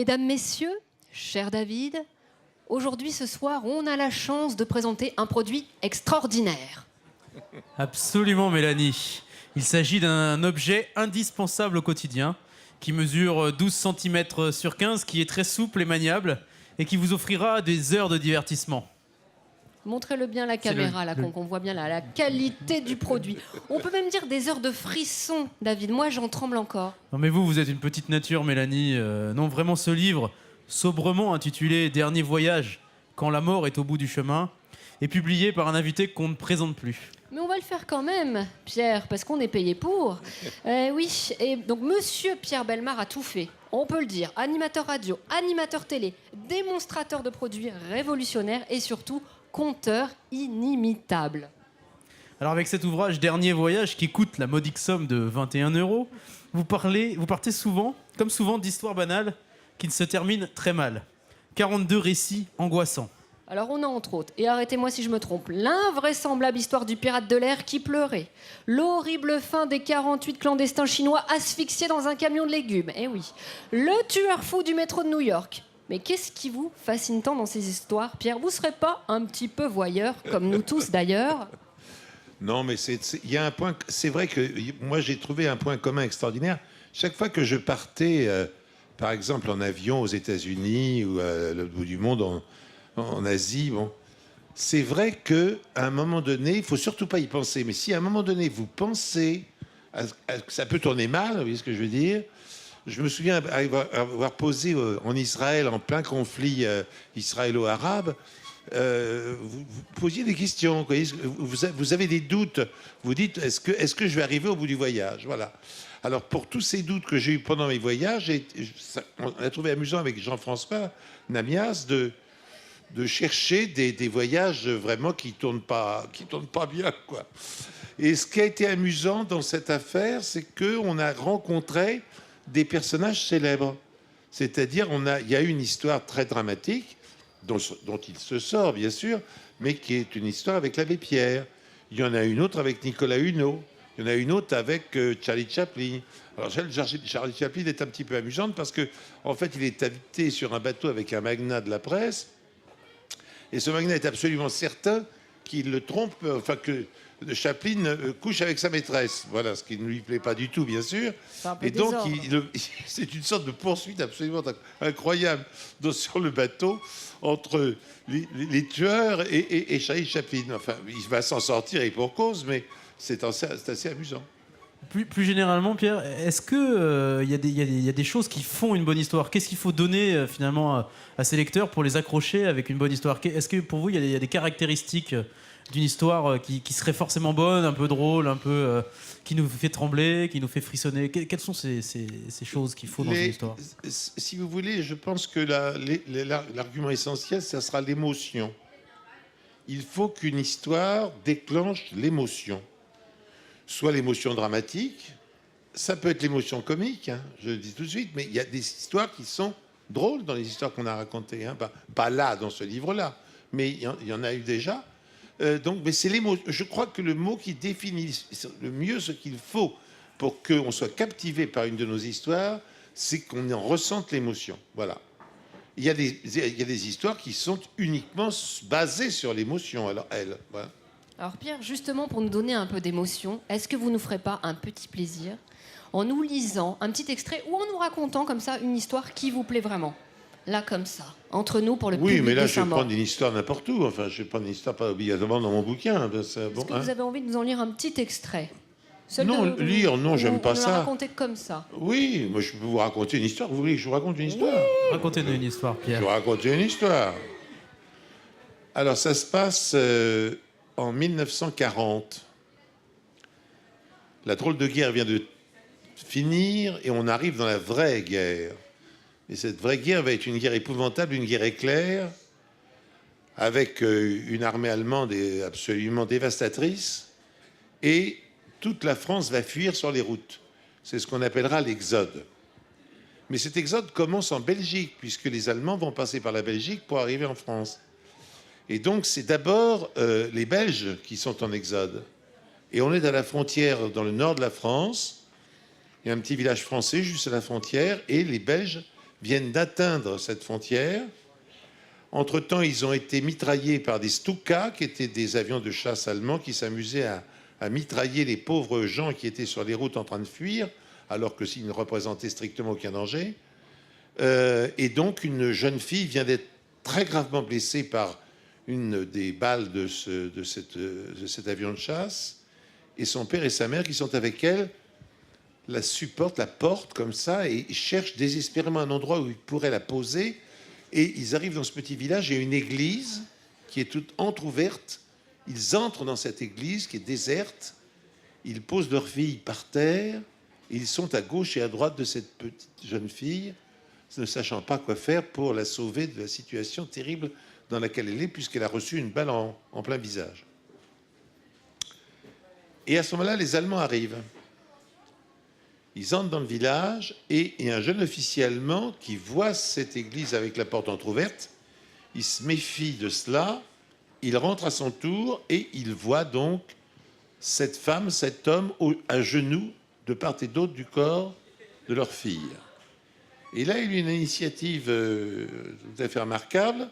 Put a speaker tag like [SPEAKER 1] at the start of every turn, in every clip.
[SPEAKER 1] Mesdames, Messieurs, cher David, aujourd'hui, ce soir, on a la chance de présenter un produit extraordinaire.
[SPEAKER 2] Absolument, Mélanie. Il s'agit d'un objet indispensable au quotidien qui mesure 12 cm sur 15, qui est très souple et maniable et qui vous offrira des heures de divertissement.
[SPEAKER 1] Montrez-le bien à la caméra, là, qu'on voit bien la qualité du produit. On peut même dire des heures de frisson, David. Moi, j'en tremble encore.
[SPEAKER 2] Non mais vous êtes une petite nature, Mélanie. Non, vraiment, ce livre, sobrement intitulé « Dernier voyage, quand la mort est au bout du chemin », est publié par un invité qu'on ne présente plus.
[SPEAKER 1] Mais on va le faire quand même, Pierre, parce qu'on est payé pour. Oui, et donc Monsieur Pierre Bellemare a tout fait. On peut le dire, animateur radio, animateur télé, démonstrateur de produits révolutionnaires et surtout conteur inimitable.
[SPEAKER 2] Alors avec cet ouvrage « Dernier voyage » qui coûte la modique somme de 21 €, vous partez souvent, comme souvent, d'histoires banales qui ne se terminent très mal. 42 récits angoissants.
[SPEAKER 1] Alors on a entre autres, et arrêtez-moi si je me trompe, l'invraisemblable histoire du pirate de l'air qui pleurait, l'horrible fin des 48 clandestins chinois asphyxiés dans un camion de légumes, eh oui, le tueur fou du métro de New York. Mais qu'est-ce qui vous fascine tant dans ces histoires, Pierre? Vous serez pas un petit peu voyeur, comme nous tous d'ailleurs?
[SPEAKER 3] Non, mais il y a un point. C'est vrai que moi j'ai trouvé un point commun extraordinaire. Chaque fois que je partais, par exemple en avion aux États-Unis ou à l'autre bout du monde, en Asie, bon, c'est vrai qu'à un moment donné, il faut surtout pas y penser. Mais si à un moment donné vous pensez, ça peut tourner mal, vous voyez ce que je veux dire? Je me souviens avoir posé en Israël en plein conflit israélo-arabe. Vous posiez des questions, vous avez des doutes, vous dites est-ce que je vais arriver au bout du voyage, voilà. Alors pour tous ces doutes que j'ai eu pendant mes voyages, on a trouvé amusant avec Jean-François Namias de chercher des voyages vraiment qui tournent pas bien, quoi. Et ce qui a été amusant dans cette affaire, c'est qu'on a rencontré des personnages célèbres, c'est-à-dire il y a eu une histoire très dramatique dont il se sort, bien sûr, mais qui est une histoire avec l'abbé Pierre. Il y en a une autre avec Nicolas Hulot. Il y en a une autre avec Charlie Chaplin. Alors, Charlie Chaplin est un petit peu amusante parce que, en fait, il est invité sur un bateau avec un magnat de la presse. Et ce magnat est absolument certain qu'il le trompe, enfin, que Chaplin couche avec sa maîtresse. Voilà, ce qui ne lui plaît pas du tout, bien sûr. Et donc, c'est une sorte de poursuite absolument incroyable sur le bateau entre les tueurs et Charlie Chaplin. Enfin, il va s'en sortir et pour cause, mais c'est assez amusant.
[SPEAKER 2] Plus généralement, Pierre, est-ce que y a des choses qui font une bonne histoire? Qu'est-ce qu'il faut donner finalement à ces lecteurs pour les accrocher avec une bonne histoire? Est-ce que pour vous, il y a des caractéristiques d'une histoire qui serait forcément bonne, un peu drôle, un peu qui nous fait trembler, qui nous fait frissonner? Quelles sont ces choses qu'il faut dans une histoire?
[SPEAKER 3] Si vous voulez, je pense que l'argument essentiel, ça sera l'émotion. Il faut qu'une histoire déclenche l'émotion. Soit l'émotion dramatique, ça peut être l'émotion comique, hein, je le dis tout de suite, mais il y a des histoires qui sont drôles dans les histoires qu'on a racontées. Hein, pas là, dans ce livre-là, mais il y en a eu déjà. Mais c'est l'émotion. Je crois que le mot qui définit le mieux ce qu'il faut pour qu'on soit captivé par une de nos histoires, c'est qu'on en ressente l'émotion. Voilà. Il y a des histoires qui sont uniquement basées sur l'émotion. Alors, voilà.
[SPEAKER 1] Alors Pierre, justement pour nous donner un peu d'émotion, est-ce que vous nous ferez pas un petit plaisir en nous lisant un petit extrait ou en nous racontant comme ça une histoire qui vous plaît vraiment? Là, comme ça, entre nous, pour le public.
[SPEAKER 3] Oui, mais là, je vais
[SPEAKER 1] Saint-Maur.
[SPEAKER 3] prendre une histoire n'importe où. Enfin, je vais prendre une histoire pas obligatoirement dans mon bouquin.
[SPEAKER 1] Est-ce que vous avez envie de nous en lire un petit extrait?
[SPEAKER 3] Non, j'aime pas ça.
[SPEAKER 1] Raconter comme ça.
[SPEAKER 3] Oui, moi, je peux vous raconter une histoire. Vous voulez que je vous raconte une histoire?
[SPEAKER 2] Racontez-nous une histoire, Pierre.
[SPEAKER 3] Je vais vous raconter une histoire. Alors, ça se passe en 1940. La drôle de guerre vient de finir et on arrive dans la vraie guerre. Et cette vraie guerre va être une guerre épouvantable, une guerre éclair, avec une armée allemande absolument dévastatrice. Et toute la France va fuir sur les routes. C'est ce qu'on appellera l'exode. Mais cet exode commence en Belgique, puisque les Allemands vont passer par la Belgique pour arriver en France. Et donc, c'est d'abord les Belges qui sont en exode. Et on est à la frontière, dans le nord de la France. Il y a un petit village français juste à la frontière. Et les Belges viennent d'atteindre cette frontière. Entre-temps, ils ont été mitraillés par des Stuka, qui étaient des avions de chasse allemands qui s'amusaient à mitrailler les pauvres gens qui étaient sur les routes en train de fuir, alors que s'ils ne représentaient strictement aucun danger. Et donc, une jeune fille vient d'être très gravement blessée par une des balles de cet avion de chasse. Et son père et sa mère, qui sont avec elle, la supportent, la portent comme ça, et cherchent désespérément un endroit où ils pourraient la poser. Et ils arrivent dans ce petit village, il y a une église qui est toute entrouverte. Ils entrent dans cette église qui est déserte. Ils posent leur fille par terre. Et ils sont à gauche et à droite de cette petite jeune fille, ne sachant pas quoi faire pour la sauver de la situation terrible dans laquelle elle est, puisqu'elle a reçu une balle en plein visage. Et à ce moment-là, les Allemands arrivent. Ils entrent dans le village et il y a un jeune officier allemand qui voit cette église avec la porte entrouverte. Il se méfie de cela. Il rentre à son tour et il voit donc cette femme, cet homme à genoux de part et d'autre du corps de leur fille. Et là, il y a une initiative tout à fait remarquable.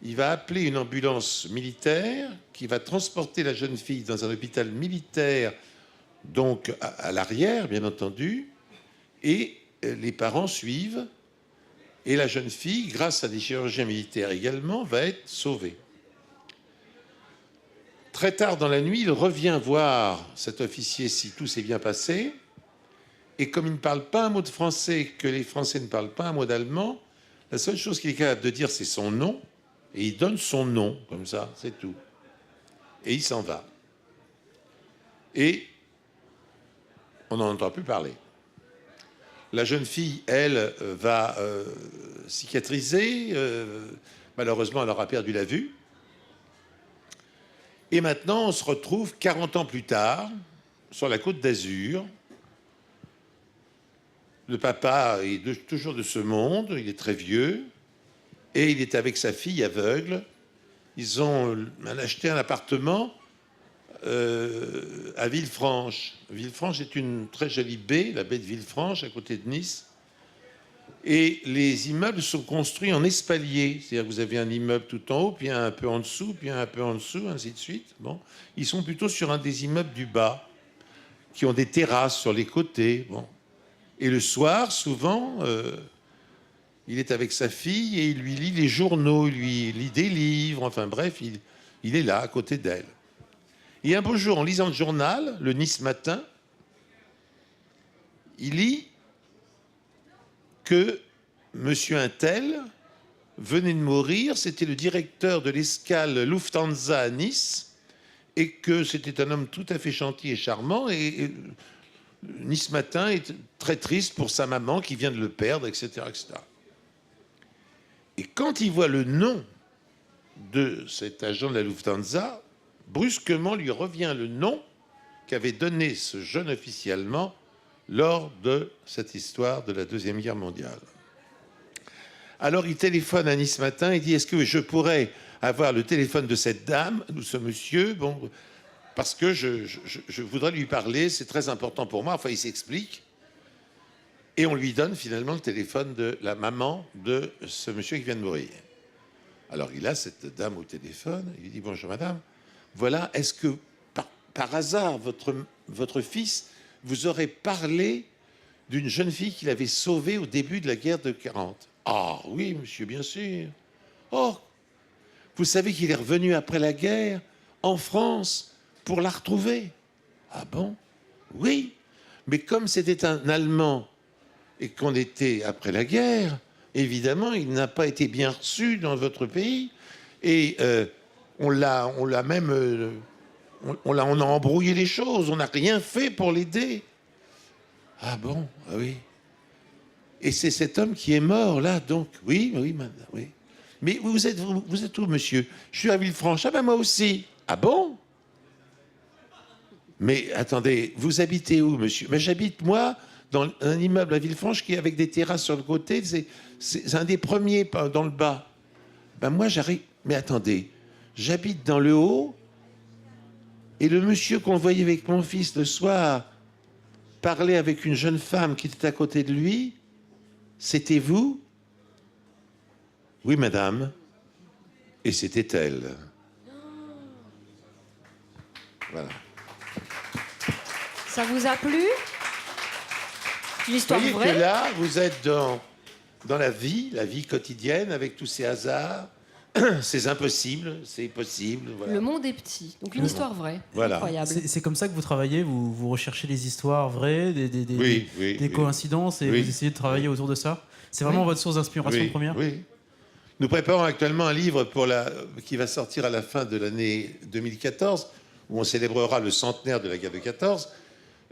[SPEAKER 3] Il va appeler une ambulance militaire qui va transporter la jeune fille dans un hôpital militaire, donc à l'arrière, bien entendu, et les parents suivent, et la jeune fille, grâce à des chirurgiens militaires également, va être sauvée. Très tard dans la nuit, il revient voir cet officier si tout s'est bien passé, et comme il ne parle pas un mot de français, que les Français ne parlent pas un mot d'allemand, la seule chose qu'il est capable de dire, c'est son nom, et il donne son nom, comme ça, c'est tout. Et il s'en va. Et on n'en entend plus parler. La jeune fille, elle, va cicatriser. Malheureusement, elle aura perdu la vue. Et maintenant, on se retrouve 40 ans plus tard, sur la Côte d'Azur. Le papa est toujours de ce monde, il est très vieux, et il est avec sa fille aveugle. Ils ont acheté un appartement à Villefranche. Villefranche est une très jolie baie, la baie de Villefranche, à côté de Nice. Et les immeubles sont construits en espalier. C'est-à-dire que vous avez un immeuble tout en haut, puis un peu en dessous, puis un peu en dessous, ainsi de suite. Bon. Ils sont plutôt sur un des immeubles du bas, qui ont des terrasses sur les côtés. Bon. Et le soir, souvent, il est avec sa fille et il lui lit les journaux, il lui lit des livres, enfin bref, il est là, à côté d'elle. Et un beau jour, en lisant le journal, le Nice Matin, il lit que monsieur Untel venait de mourir, c'était le directeur de l'escale Lufthansa à Nice, et que c'était un homme tout à fait gentil et charmant, et Nice Matin est très triste pour sa maman qui vient de le perdre, etc., etc. Et quand il voit le nom de cet agent de la Lufthansa, brusquement lui revient le nom qu'avait donné ce jeune officier allemand lors de cette histoire de la Deuxième Guerre mondiale. Alors il téléphone à Nice Matin et dit « Est-ce que je pourrais avoir le téléphone de cette dame, de ce monsieur, bon, parce que je voudrais lui parler, c'est très important pour moi. » Enfin, il s'explique. Et on lui donne finalement le téléphone de la maman de ce monsieur qui vient de mourir. Alors il a cette dame au téléphone, il lui dit « Bonjour madame, voilà, est-ce que par hasard votre fils vous aurait parlé d'une jeune fille qu'il avait sauvée au début de la guerre de 40 ?» « Ah oui monsieur, bien sûr. Oh, vous savez qu'il est revenu après la guerre en France pour la retrouver. » « Ah bon? Oui, mais comme c'était un Allemand et qu'on était après la guerre, évidemment, il n'a pas été bien reçu dans votre pays. Et on a embrouillé les choses. On n'a rien fait pour l'aider. » « Ah bon? Ah oui. Et c'est cet homme qui est mort, là, donc. » « Oui, oui, madame, oui. Mais vous êtes où, monsieur? »« Je suis à Villefranche. »« Ah ben moi aussi. »« Ah bon? » ?»« Mais attendez, vous habitez où, monsieur? »« Mais j'habite, moi, dans un immeuble à Villefranche qui est avec des terrasses sur le côté. C'est un des premiers dans le bas. »« Ben moi, j'arrive... Mais attendez, j'habite dans le haut, et le monsieur qu'on voyait avec mon fils le soir parler avec une jeune femme qui était à côté de lui, c'était vous? » Oui, madame. Et c'était elle. Voilà.
[SPEAKER 1] Ça vous a plu? Une
[SPEAKER 3] Vous
[SPEAKER 1] histoire
[SPEAKER 3] voyez
[SPEAKER 1] vraie?
[SPEAKER 3] que là, vous êtes dans la vie quotidienne, avec tous ces hasards, ces impossibles, c'est possible. Voilà.
[SPEAKER 1] Le monde est petit. Donc une histoire vraie.
[SPEAKER 3] Voilà.
[SPEAKER 1] Incroyable.
[SPEAKER 2] C'est comme ça que vous travaillez, vous recherchez des histoires vraies, des coïncidences, et
[SPEAKER 3] Oui.
[SPEAKER 2] vous essayez de travailler autour de ça. C'est vraiment votre source d'inspiration première?
[SPEAKER 3] Oui. Nous préparons actuellement un livre qui va sortir à la fin de l'année 2014, où on célébrera le centenaire de la guerre de 14,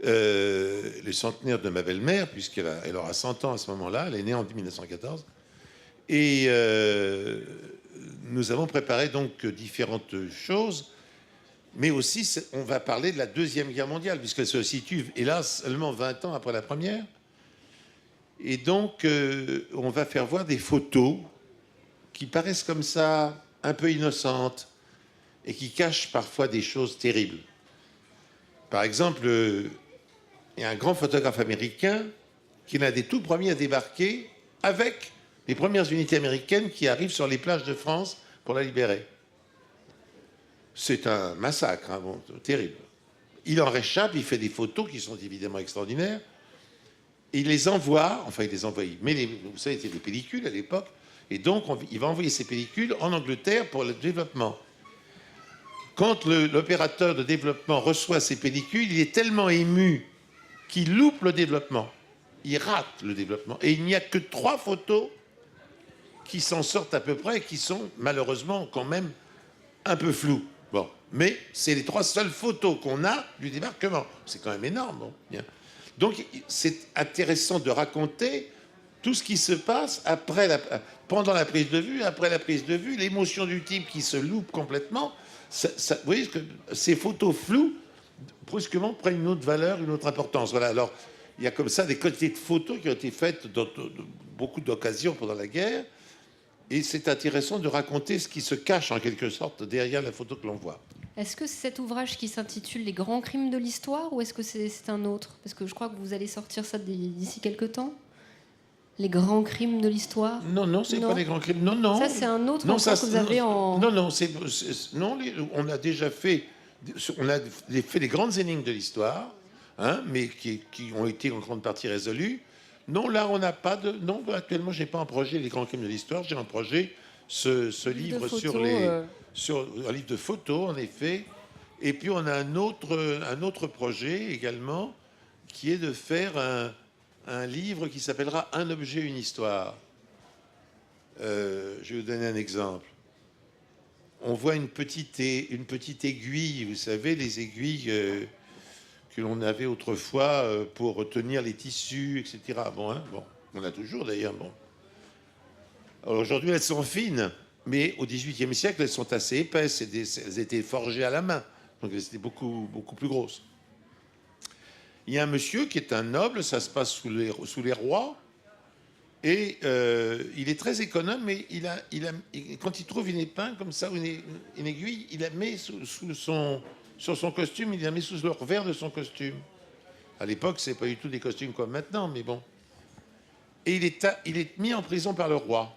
[SPEAKER 3] le centenaire de ma belle-mère, puisqu'elle aura 100 ans à ce moment-là, elle est née en 1914. Et nous avons préparé donc différentes choses, mais aussi on va parler de la Deuxième Guerre mondiale, puisqu'elle se situe, hélas, seulement 20 ans après la première. Et donc, on va faire voir des photos qui paraissent comme ça, un peu innocentes, et qui cachent parfois des choses terribles. Par exemple, il y a un grand photographe américain qui est l'un des tout premiers à débarquer avec les premières unités américaines qui arrivent sur les plages de France pour la libérer. C'est un massacre, hein, bon, terrible. Il en réchappe, il fait des photos qui sont évidemment extraordinaires. Et il les envoie, vous savez, c'était des pellicules à l'époque, et donc il va envoyer ces pellicules en Angleterre pour le développement. Quand l'opérateur de développement reçoit ces pellicules, il est tellement ému qu'il loupe le développement. Il rate le développement. Et il n'y a que 3 photos qui s'en sortent à peu près et qui sont malheureusement quand même un peu floues. Bon, mais c'est les 3 seules photos qu'on a du débarquement. C'est quand même énorme. Bon, bien. Donc c'est intéressant de raconter tout ce qui se passe pendant la prise de vue, après la prise de vue, l'émotion du type qui se loupe complètement. Vous voyez que ces photos floues, brusquement, prennent une autre valeur, une autre importance. Voilà. Alors, il y a comme ça des quantités de photos qui ont été faites dans beaucoup d'occasions pendant la guerre. Et c'est intéressant de raconter ce qui se cache, en quelque sorte, derrière la photo que l'on voit.
[SPEAKER 1] Est-ce que c'est cet ouvrage qui s'intitule Les grands crimes de l'histoire ou est-ce que c'est un autre? Parce que je crois que vous allez sortir ça d'ici quelques temps. Les grands crimes de l'histoire?
[SPEAKER 3] Non, c'est pas les grands crimes. Non.
[SPEAKER 1] Ça, c'est un autre que vous avez en...
[SPEAKER 3] Non, on a déjà fait... On a fait les grandes énigmes de l'histoire, hein, mais qui ont été en grande partie résolues. Non, là, on n'a pas de... Non, actuellement, je n'ai pas un projet Les grands crimes de l'histoire. J'ai un projet, ce livre sur un livre de photos, en effet. Et puis, on a un autre projet également, qui est de faire un livre qui s'appellera Un objet, une histoire. Je vais vous donner un exemple. On voit une petite aiguille, vous savez, les aiguilles que l'on avait autrefois pour retenir les tissus, etc. Bon, on a toujours d'ailleurs. Bon. Alors aujourd'hui, elles sont fines, mais au XVIIIe siècle, elles sont assez épaisses. Elles étaient forgées à la main, donc elles étaient beaucoup, beaucoup plus grosses. Il y a un monsieur qui est un noble, ça se passe sous les rois, et il est très économe, mais quand il trouve une épingle comme ça, ou une aiguille, il la met sur son costume, il la met sous le revers de son costume. À l'époque, c'est pas du tout des costumes comme maintenant, mais bon. Et il est mis en prison par le roi,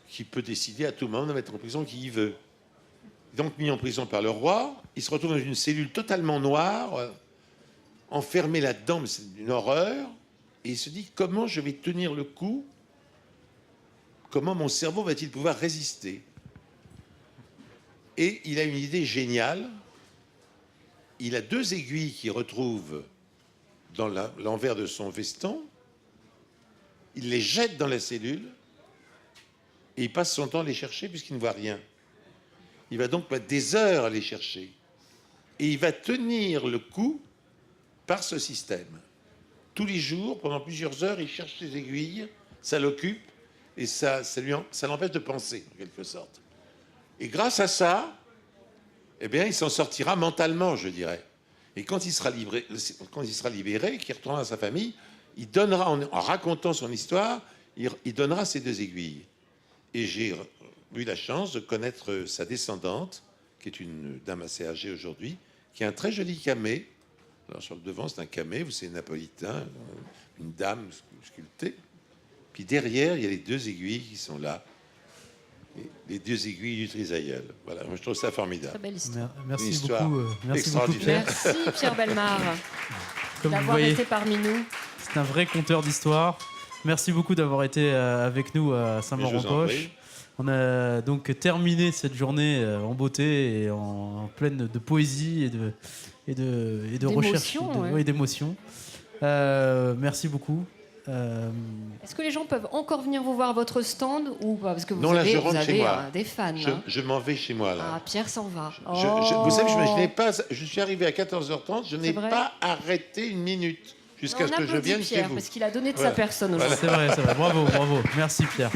[SPEAKER 3] qui peut décider à tout moment de mettre en prison qui il veut. Donc mis en prison par le roi, il se retrouve dans une cellule totalement noire, enfermé là-dedans, mais c'est une horreur. Et il se dit, comment je vais tenir le coup? Comment mon cerveau va-t-il pouvoir résister? Et il a une idée géniale. Il a 2 aiguilles qu'il retrouve dans l'envers de son veston. Il les jette dans la cellule et il passe son temps à les chercher puisqu'il ne voit rien. Il va donc mettre des heures à les chercher. Et il va tenir le coup par ce système. Tous les jours, pendant plusieurs heures, il cherche ses aiguilles, ça l'occupe et ça l'empêche de penser, en quelque sorte. Et grâce à ça, eh bien, il s'en sortira mentalement, je dirais. Et quand il sera libéré, qu'il retournera à sa famille, il donnera, en racontant son histoire, il donnera ces 2 aiguilles. Et j'ai eu la chance de connaître sa descendante, qui est une dame assez âgée aujourd'hui, qui a un très joli camée. Alors sur le devant, c'est un camée, c'est napolitain, une dame sculptée. Puis derrière, il y a les 2 aiguilles qui sont là. Les 2 aiguilles du trisaïeul. Voilà, moi je trouve ça formidable.
[SPEAKER 1] Très belle histoire.
[SPEAKER 2] Merci
[SPEAKER 3] Une histoire
[SPEAKER 2] beaucoup,
[SPEAKER 3] extraordinaire.
[SPEAKER 2] Pierre.
[SPEAKER 1] Merci Pierre Bellemare
[SPEAKER 2] Comme vous
[SPEAKER 1] d'avoir
[SPEAKER 2] voyez,
[SPEAKER 1] été parmi nous.
[SPEAKER 2] c'est un vrai conteur d'histoire. Merci beaucoup d'avoir été avec nous à
[SPEAKER 3] Mais je vous en
[SPEAKER 2] Saint-Maur-en-Poche.
[SPEAKER 3] prie.
[SPEAKER 2] On a donc terminé cette journée en beauté et en pleine de poésie et de recherche et d'émotion. Merci beaucoup.
[SPEAKER 1] Est-ce que les gens peuvent encore venir vous voir à votre stand ou pas? Parce que vous
[SPEAKER 3] Non, là,
[SPEAKER 1] avez,
[SPEAKER 3] je rentre chez moi.
[SPEAKER 1] Des fans. Là.
[SPEAKER 3] Je m'en vais chez moi, là.
[SPEAKER 1] Ah, Pierre s'en va.
[SPEAKER 3] Vous savez,
[SPEAKER 1] Oh.
[SPEAKER 3] je suis arrivé à 14h30, je n'ai
[SPEAKER 1] vrai
[SPEAKER 3] pas arrêté une minute jusqu'à
[SPEAKER 1] On
[SPEAKER 3] ce que je
[SPEAKER 1] applaudit
[SPEAKER 3] vienne chez
[SPEAKER 1] Pierre
[SPEAKER 3] vous.
[SPEAKER 1] parce qu'il a donné de
[SPEAKER 3] Voilà.
[SPEAKER 1] sa personne aujourd'hui.
[SPEAKER 2] C'est vrai, bravo. Merci Pierre.